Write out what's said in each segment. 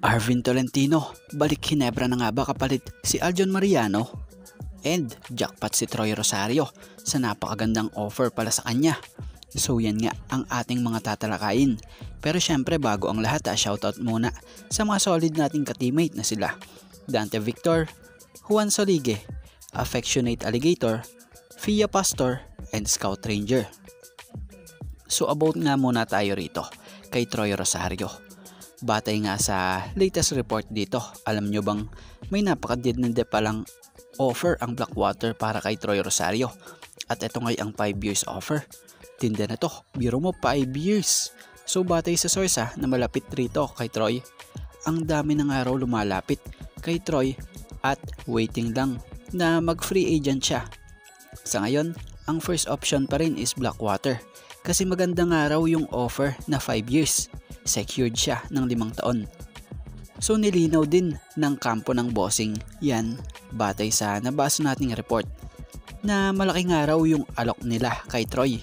Arvin Tolentino, balik Ginebra na nga ba kapalit si Aljon Mariano? And jackpot si Troy Rosario sa napakagandang offer pala sa kanya. So yan nga ang ating mga tatalakayin. Pero syempre bago ang lahat shoutout muna sa mga solid nating ka-teammate na sila Dante Victor, Juan Solige, Affectionate Alligator, Fia Pastor, and Scout Ranger. So about nga muna tayo rito kay Troy Rosario. Batay nga sa latest report dito, alam nyo bang may napakadinde palang offer ang Blackwater para kay Troy Rosario. At ito ngay ang 5 years offer. Tinde na to, biro mo 5 years. So batay sa source na malapit rito kay Troy, ang dami ng araw lumalapit kay Troy at waiting lang na mag free agent siya. Sa ngayon, ang first option pa rin is Blackwater kasi magandang araw yung offer na 5 years. Secured siya ng 5 taon. So nilinaw din ng kampo ng bossing yan batay sa nabasa nating report na malaking araw yung alok nila kay Troy.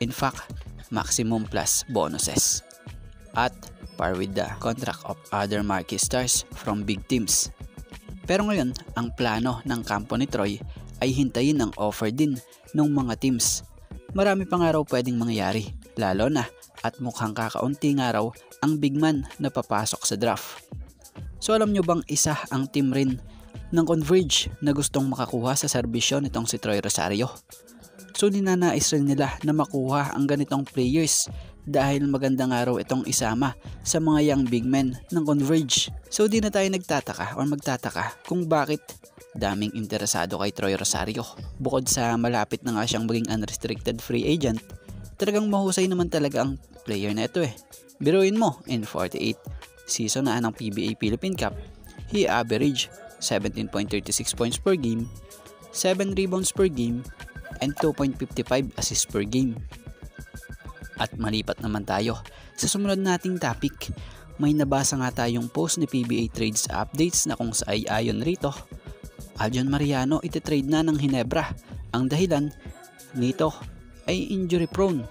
In fact, maximum plus bonuses at par with the contract of other marquee stars from big teams. Pero ngayon, ang plano ng kampo ni Troy ay hintayin ang offer din ng mga teams. Marami pang araw pwedeng mangyari, lalo na at mukhang kakaunting araw ang big man na papasok sa draft. So alam nyo bang isa ang team rin ng Converge na gustong makakuha sa serbisyo nitong si Troy Rosario? So ninanais rin nila na makuha ang ganitong players dahil magandang araw itong isama sa mga young big men ng Converge. So di na tayo nagtataka o magtataka kung bakit daming interesado kay Troy Rosario. Bukod sa malapit na nga siyang maging unrestricted free agent, talagang mahusay naman talaga ang player na ito eh. Biruin mo, in 48 season na ng PBA Philippine Cup, he averaged 17.36 points per game, 7 rebounds per game, and 2.55 assists per game. At malipat naman tayo sa sumunod nating topic. May nabasa nga tayong post ni PBA Trades Updates na kung saan ayon rito, Aljon Mariano ititrade na ng Ginebra. Ang dahilan nito ay injury prone.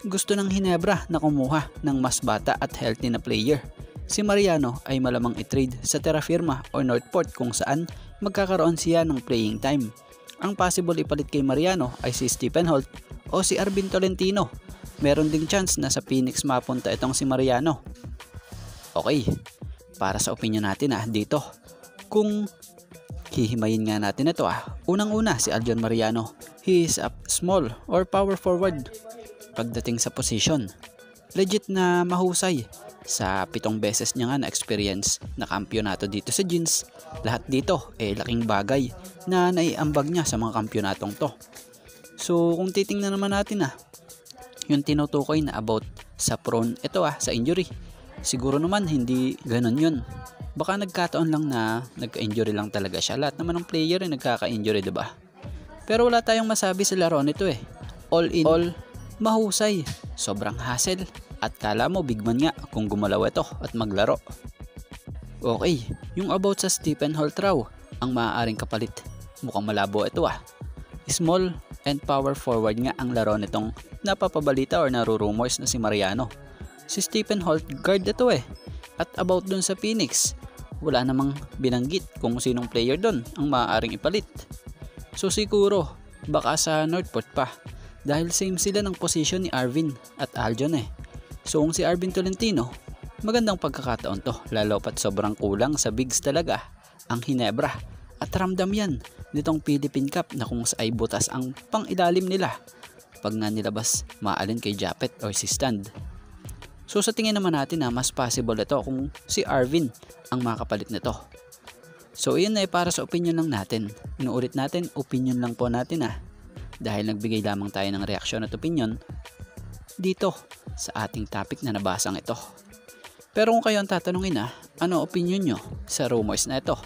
Gusto ng Ginebra na kumuha ng mas bata at healthy na player. Si Mariano ay malamang i-trade sa Terra Firma o Northport kung saan magkakaroon siya ng playing time. Ang possible ipalit kay Mariano ay si Stephen Holt o si Arvin Tolentino. Meron ding chance na sa Phoenix mapunta itong si Mariano. Okay, para sa opinion natin dito, kung hihimayin nga natin ito unang-una si Aljon Mariano. He is a small or power forward. Pagdating sa position, legit na mahusay. Sa 7 beses niya nga na experience na kampyonato dito sa Jeans, lahat dito laking bagay na naiambag niya sa mga kampyonatong to. So kung titingnan naman natin yung tinutukoy na about sa prone ito sa injury, siguro naman hindi ganun yun. Baka nagkataon lang na nagka-injury lang talaga siya. Lahat naman ng player ay nagkaka-injury, diba? Pero wala tayong masabi sa laro nito All in all, mahusay. Sobrang hassle. At kala mo big man nga kung gumalaw ito at maglaro. Okay, yung about sa Stephen Holt raw, ang maaaring kapalit. Mukhang malabo ito Small and power forward nga ang laro nitong napapabalita or narurumors na si Mariano. Si Stephen Holt guard ito At about dun sa Phoenix, wala namang binanggit kung sinong player dun ang maaaring ipalit. So siguro, baka sa Northport pa dahil same sila ng position ni Arvin at Aljon So kung si Arvin Tolentino, magandang pagkakataon to, lalo pat sobrang kulang sa bigs talaga ang Ginebra. At ramdam yan nitong Philippine Cup na kung sa ay butas ang pang-ilalim nila pag nga nilabas maalin kay Japet or si Stand. So sa tingin naman natin mas possible ito kung si Arvin ang makapalit nito. So yun para sa opinion lang natin. Inuulit natin, opinion lang po natin dahil nagbigay lamang tayo ng reaksyon at opinion dito sa ating topic na nabasang ito. Pero kung kayo ang tatanungin ano opinion nyo sa rumors na ito?